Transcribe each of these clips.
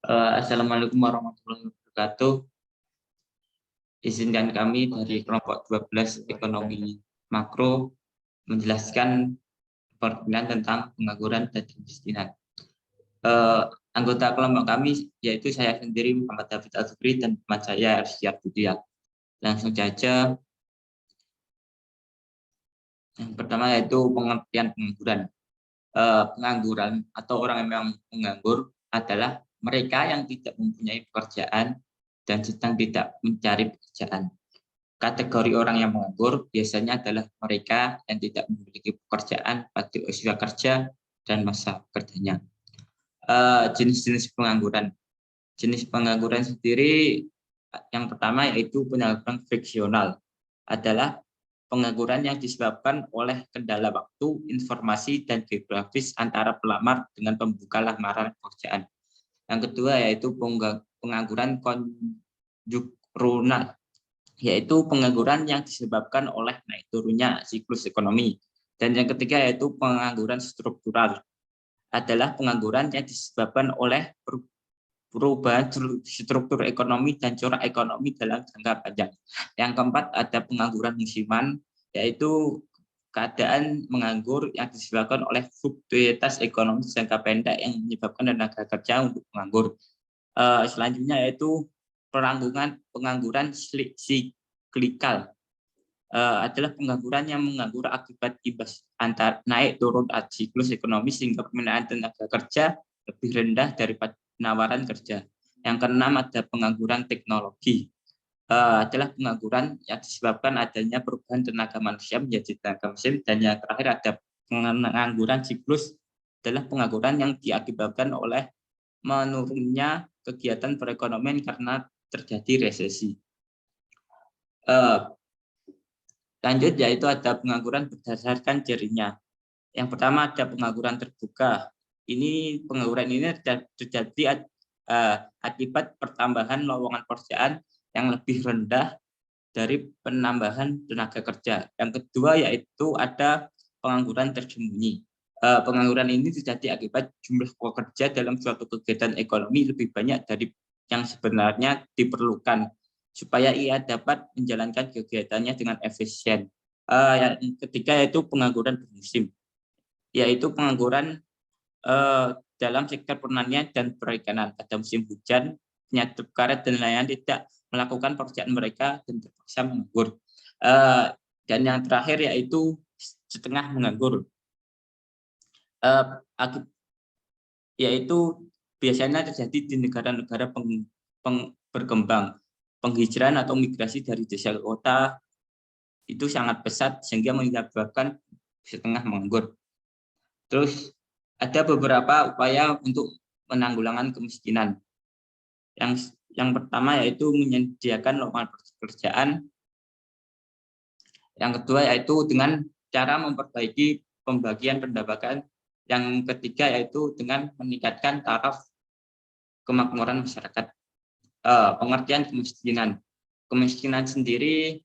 Assalamualaikum warahmatullahi wabarakatuh. Izinkan kami dari kelompok 12 ekonomi makro menjelaskan pengertian tentang pengangguran dan kemiskinan. Anggota kelompok kami yaitu saya sendiri Muhammad David Al-Zubri dan teman saya Arsyad Budia. Langsung saja, yang pertama yaitu pengertian pengangguran. Pengangguran atau orang yang memang menganggur adalah mereka yang tidak mempunyai pekerjaan dan sedang tidak mencari pekerjaan. Kategori orang yang menganggur biasanya adalah mereka yang tidak memiliki pekerjaan pada usia kerja dan masa kerjanya. Jenis-jenis pengangguran. Jenis pengangguran sendiri yang pertama yaitu pengangguran friksional, adalah pengangguran yang disebabkan oleh kendala waktu, informasi, dan geografis antara pelamar dengan pembuka lamaran pekerjaan. Yang kedua yaitu pengangguran konjuktural, yaitu pengangguran yang disebabkan oleh naik turunnya siklus ekonomi. Dan yang ketiga yaitu pengangguran struktural, adalah pengangguran yang disebabkan oleh perubahan struktur ekonomi dan corak ekonomi dalam jangka panjang. Yang keempat ada pengangguran musiman, yaitu keadaan menganggur yang disebabkan oleh fluktualitas ekonomi jangka pendek yang menyebabkan tenaga kerja untuk menganggur. Selanjutnya yaitu pengangguran siklikal, adalah pengangguran yang menganggur akibat imbas antar naik turun siklus ekonomi sehingga permintaan tenaga kerja lebih rendah daripada penawaran kerja. Yang keenam ada pengangguran teknologi, adalah pengangguran yang disebabkan adanya perubahan tenaga manusia menjadi tenaga mesin. Dan yang terakhir ada pengangguran siklus, adalah pengangguran yang diakibatkan oleh menurunnya kegiatan perekonomian karena terjadi resesi. Lanjut yaitu ada pengangguran berdasarkan cirinya. Yang pertama ada pengangguran terbuka. Pengangguran ini terjadi akibat pertambahan lowongan pekerjaan yang lebih rendah dari penambahan tenaga kerja. Yang kedua yaitu ada pengangguran tersembunyi. Pengangguran ini terjadi akibat jumlah pekerja dalam suatu kegiatan ekonomi lebih banyak dari yang sebenarnya diperlukan supaya ia dapat menjalankan kegiatannya dengan efisien. Yang ketiga yaitu pengangguran bermusim, yaitu pengangguran dalam sektor pertanian dan perikanan. Pada musim hujan, penyadap karet dan nelayan tidak melakukan pekerjaan mereka dan terpaksa menganggur. Dan yang terakhir yaitu setengah menganggur, yaitu biasanya terjadi di negara-negara berkembang. Penghijraan atau migrasi dari desa ke kota itu sangat pesat sehingga menyebabkan setengah menganggur. Terus ada beberapa upaya untuk penanggulangan kemiskinan. Yang pertama yaitu menyediakan lowongan pekerjaan. Yang kedua yaitu dengan cara memperbaiki pembagian pendapatan. Yang ketiga yaitu dengan meningkatkan taraf kemakmuran masyarakat. Pengertian kemiskinan. Kemiskinan sendiri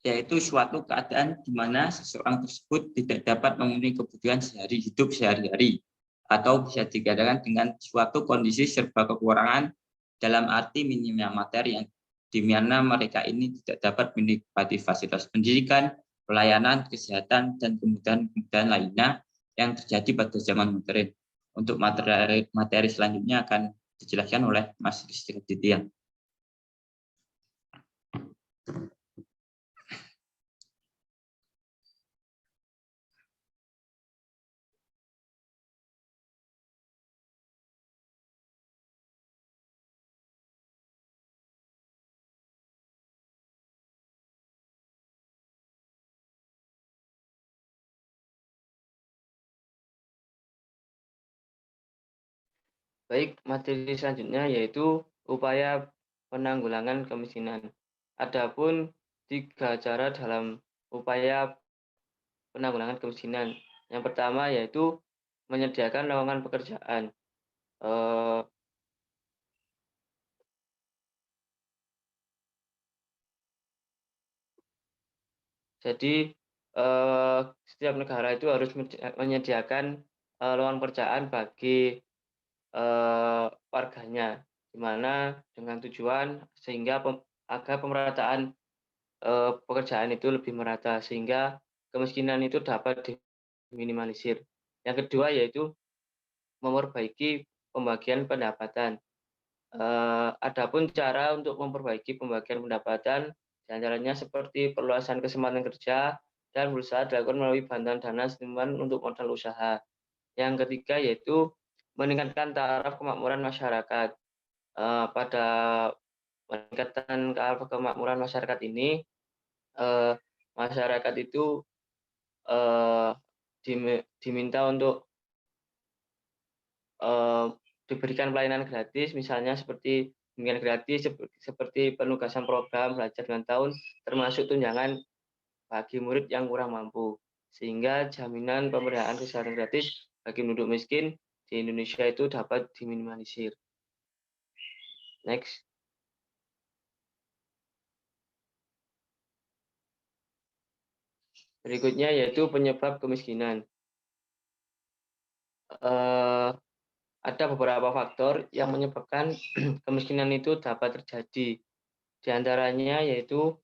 yaitu suatu keadaan di mana seseorang tersebut tidak dapat memenuhi kebutuhan sehari-hari, atau bisa dikatakan dengan suatu kondisi serba kekurangan dalam arti minimnya materi yang di mana mereka ini tidak dapat menikmati fasilitas pendidikan, pelayanan, kesehatan, dan kemudahan-kemudahan lainnya yang terjadi pada zaman modern. Untuk materi selanjutnya akan dijelaskan oleh Mas Rizky Aditya. Baik, materi selanjutnya yaitu upaya penanggulangan kemiskinan. Adapun 3 cara dalam upaya penanggulangan kemiskinan. Yang pertama yaitu menyediakan lowongan pekerjaan. Jadi setiap negara itu harus menyediakan lowongan pekerjaan bagi warganya, di mana dengan tujuan sehingga agar pemerataan pekerjaan itu lebih merata sehingga kemiskinan itu dapat diminimalisir. Yang kedua yaitu memperbaiki pembagian pendapatan. Adapun cara untuk memperbaiki pembagian pendapatan diantaranya seperti perluasan kesempatan kerja dan berusaha dilakukan melalui bantuan dana stimulus untuk modal usaha. Yang ketiga yaitu meningkatkan taraf kemakmuran masyarakat. Pada peningkatan taraf kemakmuran masyarakat ini, masyarakat itu eh, diminta untuk diberikan pelayanan gratis, misalnya seperti bimbingan gratis, seperti penugasan program belajar dengan tahun, termasuk tunjangan bagi murid yang kurang mampu. Sehingga jaminan pemberdayaan kesehatan gratis bagi penduduk miskin di Indonesia itu dapat diminimalisir. Next. Berikutnya yaitu penyebab kemiskinan. Ada beberapa faktor yang menyebabkan kemiskinan itu dapat terjadi. Di antaranya yaitu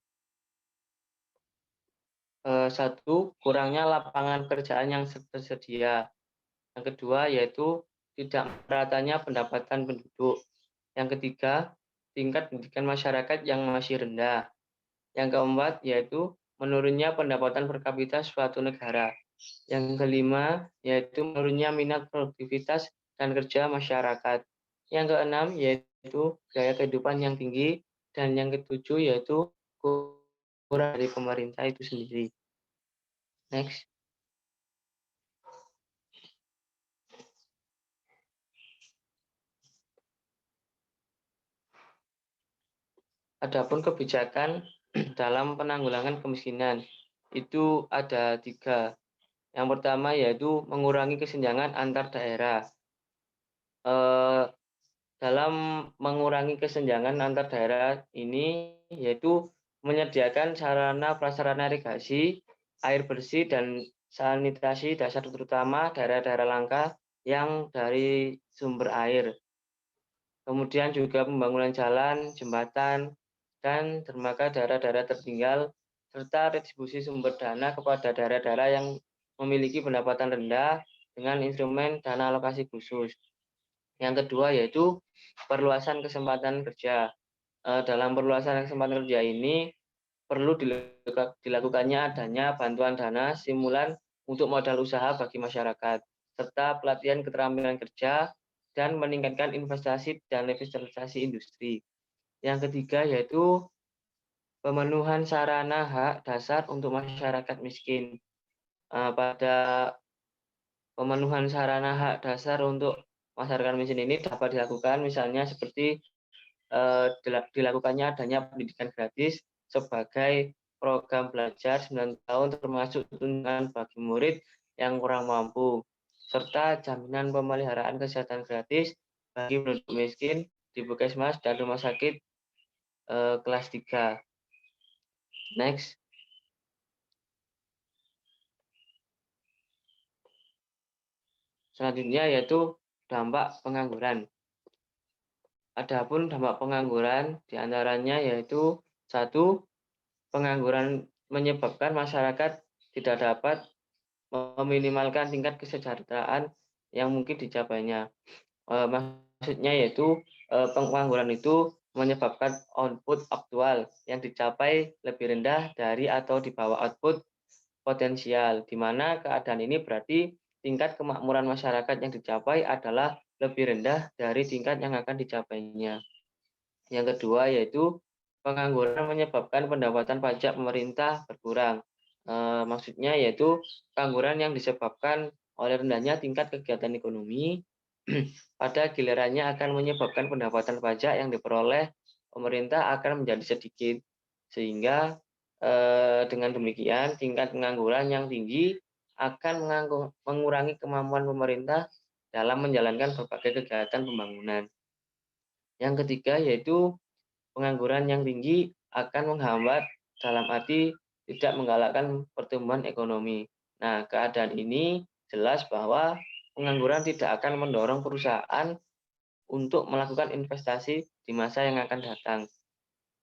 satu, kurangnya lapangan pekerjaan yang tersedia. Yang kedua yaitu tidak meratanya pendapatan penduduk. Yang ketiga, tingkat pendidikan masyarakat yang masih rendah. Yang keempat yaitu menurunnya pendapatan per kapita suatu negara. Yang kelima yaitu menurunnya minat produktivitas dan kerja masyarakat. Yang keenam yaitu gaya kehidupan yang tinggi. Dan yang ketujuh yaitu kurang dari pemerintah itu sendiri. Next. Adapun kebijakan dalam penanggulangan kemiskinan itu ada 3. Yang pertama yaitu mengurangi kesenjangan antar daerah. Dalam mengurangi kesenjangan antar daerah ini yaitu menyediakan sarana prasarana irigasi, air bersih dan sanitasi dasar terutama daerah-daerah langka yang dari sumber air. Kemudian juga pembangunan jalan, jembatan, dan dermaga daerah-daerah tertinggal, serta redistribusi sumber dana kepada daerah-daerah yang memiliki pendapatan rendah dengan instrumen dana alokasi khusus. Yang kedua yaitu perluasan kesempatan kerja. Dalam perluasan kesempatan kerja ini perlu dilakukannya adanya bantuan dana stimulan untuk modal usaha bagi masyarakat, serta pelatihan keterampilan kerja dan meningkatkan investasi dan revitalisasi industri. Yang ketiga yaitu pemenuhan sarana hak dasar untuk masyarakat miskin. Pada pemenuhan sarana hak dasar untuk masyarakat miskin ini dapat dilakukan misalnya seperti dilakukannya adanya pendidikan gratis sebagai program belajar 9 tahun termasuk tunjangan bagi murid yang kurang mampu, serta jaminan pemeliharaan kesehatan gratis bagi penduduk miskin di puskesmas dan rumah sakit kelas 3. Next. Selanjutnya yaitu dampak pengangguran. Adapun dampak pengangguran diantaranya yaitu 1. Pengangguran menyebabkan masyarakat tidak dapat meminimalkan tingkat kesejahteraan yang mungkin dicapainya. Maksudnya yaitu pengangguran itu menyebabkan output aktual yang dicapai lebih rendah dari atau di bawah output potensial, di mana keadaan ini berarti tingkat kemakmuran masyarakat yang dicapai adalah lebih rendah dari tingkat yang akan dicapainya. Yang kedua yaitu pengangguran menyebabkan pendapatan pajak pemerintah berkurang. Maksudnya yaitu pengangguran yang disebabkan oleh rendahnya tingkat kegiatan ekonomi pada gilirannya akan menyebabkan pendapatan pajak yang diperoleh pemerintah akan menjadi sedikit. Sehingga dengan demikian tingkat pengangguran yang tinggi akan mengurangi kemampuan pemerintah dalam menjalankan berbagai kegiatan pembangunan. Yang ketiga yaitu pengangguran yang tinggi akan menghambat dalam arti tidak menggalakkan pertumbuhan ekonomi. Nah, keadaan ini jelas bahwa pengangguran tidak akan mendorong perusahaan untuk melakukan investasi di masa yang akan datang.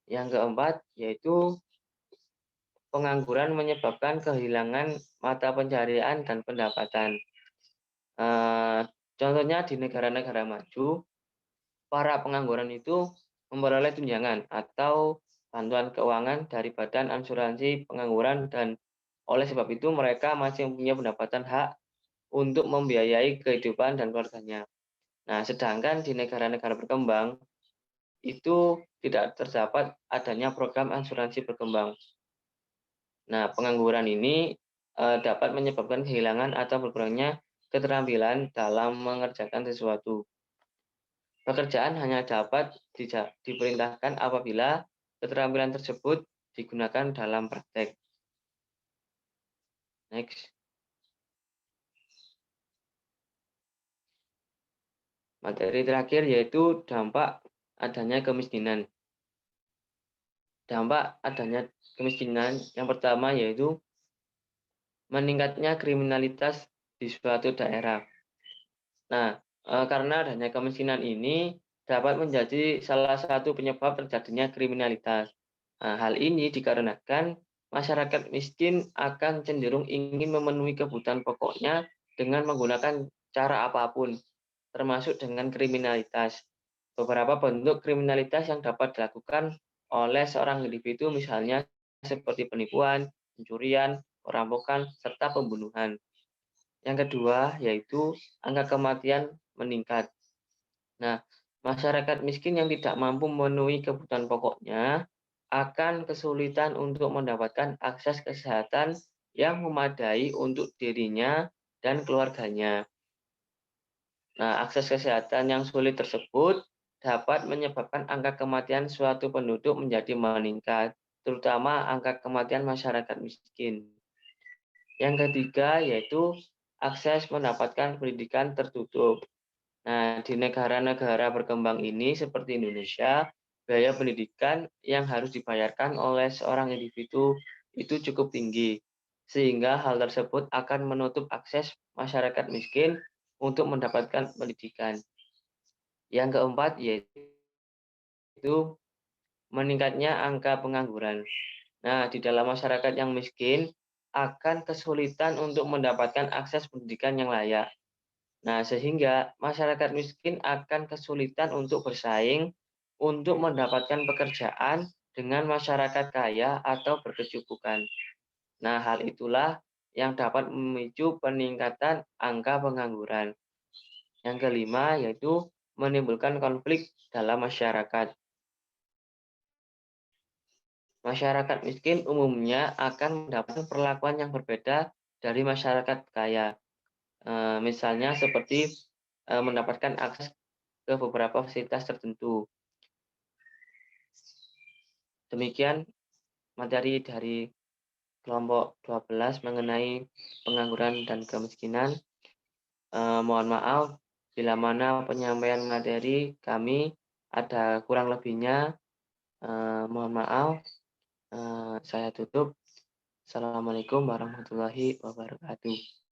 Yang keempat, yaitu pengangguran menyebabkan kehilangan mata pencaharian dan pendapatan. Contohnya di negara-negara maju, para pengangguran itu memperoleh tunjangan atau bantuan keuangan dari Badan Asuransi Pengangguran dan oleh sebab itu mereka masih punya pendapatan hak untuk membiayai kehidupan dan keluarganya. Nah, sedangkan di negara-negara berkembang itu tidak terdapat adanya program asuransi berkembang. Nah, pengangguran ini dapat menyebabkan kehilangan atau berkurangnya keterampilan dalam mengerjakan sesuatu. Pekerjaan hanya dapat diperintahkan apabila keterampilan tersebut digunakan dalam praktek. Next. Materi terakhir yaitu dampak adanya kemiskinan. Dampak adanya kemiskinan yang pertama yaitu meningkatnya kriminalitas di suatu daerah. Nah, karena adanya kemiskinan ini dapat menjadi salah satu penyebab terjadinya kriminalitas. Nah, hal ini dikarenakan masyarakat miskin akan cenderung ingin memenuhi kebutuhan pokoknya dengan menggunakan cara apapun, termasuk dengan kriminalitas. Beberapa bentuk kriminalitas yang dapat dilakukan oleh seorang individu misalnya seperti penipuan, pencurian, perampokan, serta pembunuhan. Yang kedua yaitu angka kematian meningkat. Nah, masyarakat miskin yang tidak mampu memenuhi kebutuhan pokoknya akan kesulitan untuk mendapatkan akses kesehatan yang memadai untuk dirinya dan keluarganya. Nah, akses kesehatan yang sulit tersebut dapat menyebabkan angka kematian suatu penduduk menjadi meningkat, terutama angka kematian masyarakat miskin. Yang ketiga yaitu akses mendapatkan pendidikan tertutup. Nah, di negara-negara berkembang ini seperti Indonesia, biaya pendidikan yang harus dibayarkan oleh seorang individu itu cukup tinggi, sehingga hal tersebut akan menutup akses masyarakat miskin untuk mendapatkan pendidikan. Yang keempat yaitu meningkatnya angka pengangguran. Nah, di dalam masyarakat yang miskin akan kesulitan untuk mendapatkan akses pendidikan yang layak. Nah, sehingga masyarakat miskin akan kesulitan untuk bersaing untuk mendapatkan pekerjaan dengan masyarakat kaya atau berkecukupan. Nah, hal itulah yang dapat memicu peningkatan angka pengangguran. Yang kelima yaitu menimbulkan konflik dalam masyarakat. Masyarakat miskin umumnya akan mendapatkan perlakuan yang berbeda dari masyarakat kaya. Misalnya seperti mendapatkan akses ke beberapa fasilitas tertentu. Demikian materi dari kelompok 12 mengenai pengangguran dan kemiskinan. Mohon maaf bila mana penyampaian materi kami ada kurang lebihnya. Mohon maaf. Saya tutup. Assalamualaikum warahmatullahi wabarakatuh.